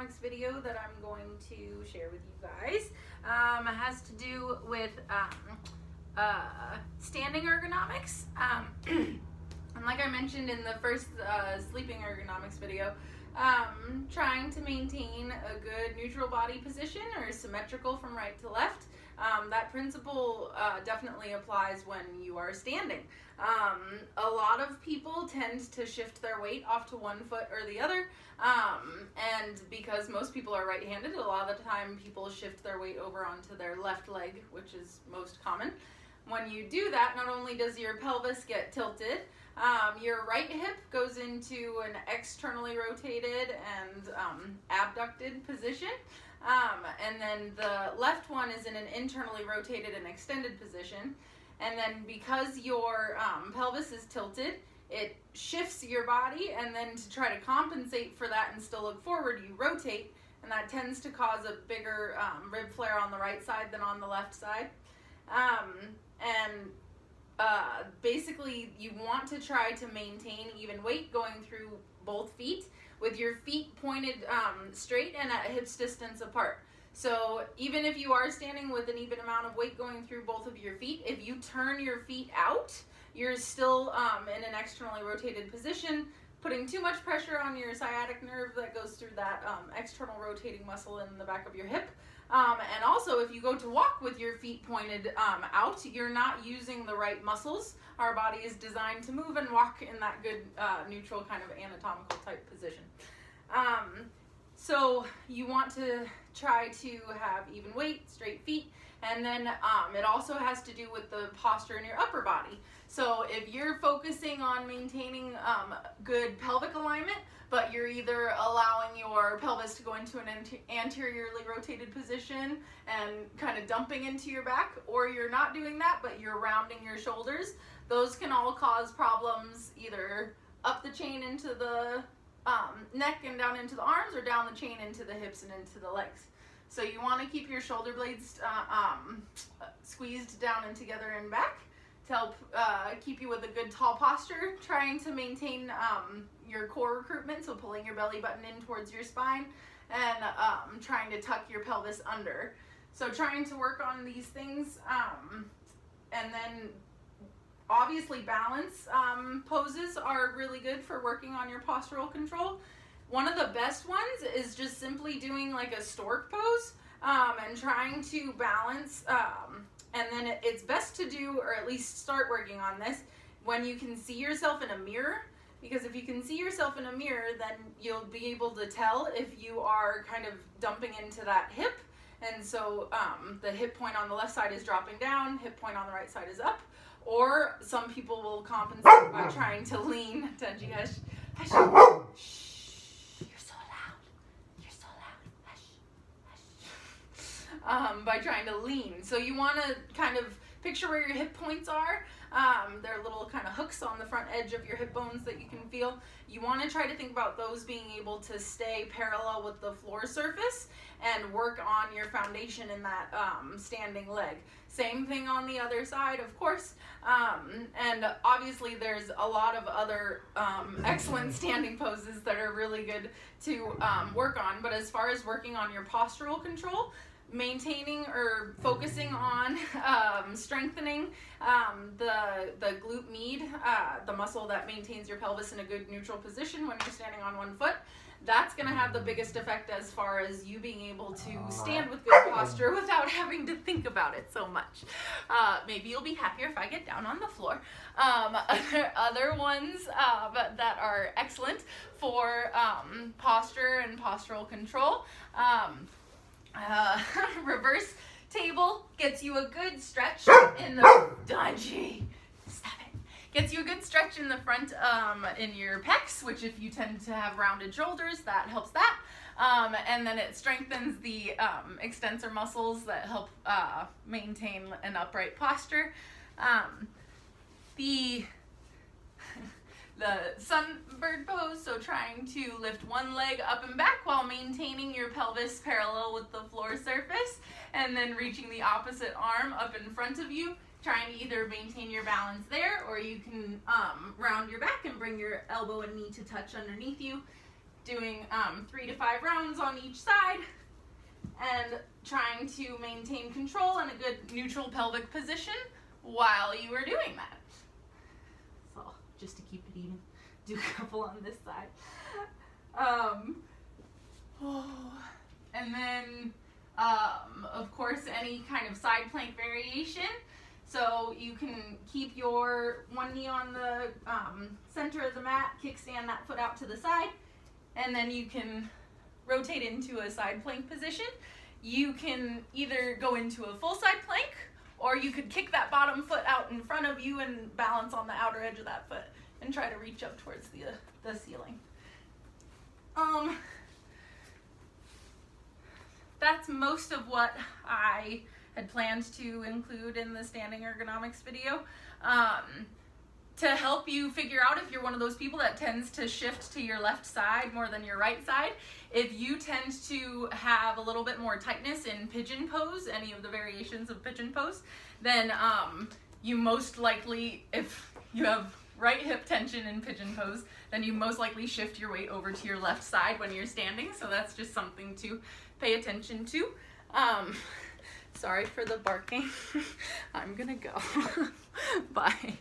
ergonomics video that I'm going to share with you guys has to do with standing ergonomics. And like I mentioned in the first sleeping ergonomics video, trying to maintain a good neutral body position or symmetrical from right to left. That principle definitely applies when you are standing. A lot of people tend to shift their weight off to one foot or the other, and because most people are right-handed, a lot of the time people shift their weight over onto their left leg, which is most common. When you do that, not only does your pelvis get tilted, your right hip goes into an externally rotated and abducted position, and then the left one is in an internally rotated and extended position. And then because your pelvis is tilted, it shifts your body, and then to try to compensate for that and still look forward, you rotate, and that tends to cause a bigger rib flare on the right side than on the left side. Basically, you want to try to maintain even weight going through both feet with your feet pointed straight and at hips distance apart. So even if you are standing with an even amount of weight going through both of your feet, if you turn your feet out, you're still in an externally rotated position, putting too much pressure on your sciatic nerve that goes through that external rotating muscle in the back of your hip. And also, if you go to walk with your feet pointed out, you're not using the right muscles. Our body is designed to move and walk in that good neutral kind of anatomical type position. So you want to try to have even weight, straight feet, and then it also has to do with the posture in your upper body. So if you're focusing on maintaining good pelvic alignment, but you're either allowing your pelvis to go into an anteriorly rotated position and kind of dumping into your back, or you're not doing that, but you're rounding your shoulders, those can all cause problems either up the chain into the neck and down into the arms, or down the chain into the hips and into the legs. So you want to keep your shoulder blades squeezed down and together and back to help keep you with a good tall posture, trying to maintain your core recruitment, so pulling your belly button in towards your spine, and trying to tuck your pelvis under. So trying to work on these things, and then obviously balance poses are really good for working on your postural control. One of the best ones is just simply doing like a stork pose and trying to balance, and then it's best to do, or at least start working on this, when you can see yourself in a mirror, because if you can see yourself in a mirror, then you'll be able to tell if you are kind of dumping into that hip, and so the hip point on the left side is dropping down, hip point on the right side is up. Or some people will compensate by trying to lean. Tenji, hush. Hush. Shh. You're so loud. You're so loud. Hush. Hush. By trying to lean. So you want to kind of picture where your hip points are. There are little kind of hooks on the front edge of your hip bones that you can feel. You want to try to think about those being able to stay parallel with the floor surface and work on your foundation in that standing leg. Same thing on the other side, of course. And obviously there's a lot of other excellent standing poses that are really good to work on. But as far as working on your postural control, maintaining or focusing on strengthening the glute med, the muscle that maintains your pelvis in a good neutral position when you're standing on one foot, that's going to have the biggest effect as far as you being able to stand with good posture without having to think about it so much. Maybe you'll be happier if I get down on the floor. Other ones that are excellent for posture and postural control. Reverse table gets you a good stretch in the gets you a good stretch in the front in your pecs, which if you tend to have rounded shoulders, that helps that. And then it strengthens the extensor muscles that help maintain an upright posture. The sunbird pose, so trying to lift one leg up and back while maintaining your pelvis parallel with the floor surface, and then reaching the opposite arm up in front of you, trying to either maintain your balance there, or you can round your back and bring your elbow and knee to touch underneath you. doing 3 to 5 rounds on each side and trying to maintain control and a good neutral pelvic position while you are doing that. So just to keep it even, do a couple on this side. And then, of course, any kind of side plank variation. So you can keep your one knee on the center of the mat, kickstand that foot out to the side, and then you can rotate into a side plank position. You can either go into a full side plank, or you could kick that bottom foot out in front of you and balance on the outer edge of that foot and try to reach up towards the ceiling. That's most of what I had planned to include in the standing ergonomics video. To help you figure out if you're one of those people that tends to shift to your left side more than your right side, if you tend to have a little bit more tightness in pigeon pose, any of the variations of pigeon pose, then you most likely, if you have right hip tension in pigeon pose, then you most likely shift your weight over to your left side when you're standing. So that's just something to pay attention to. Sorry for the barking. I'm gonna go. Bye.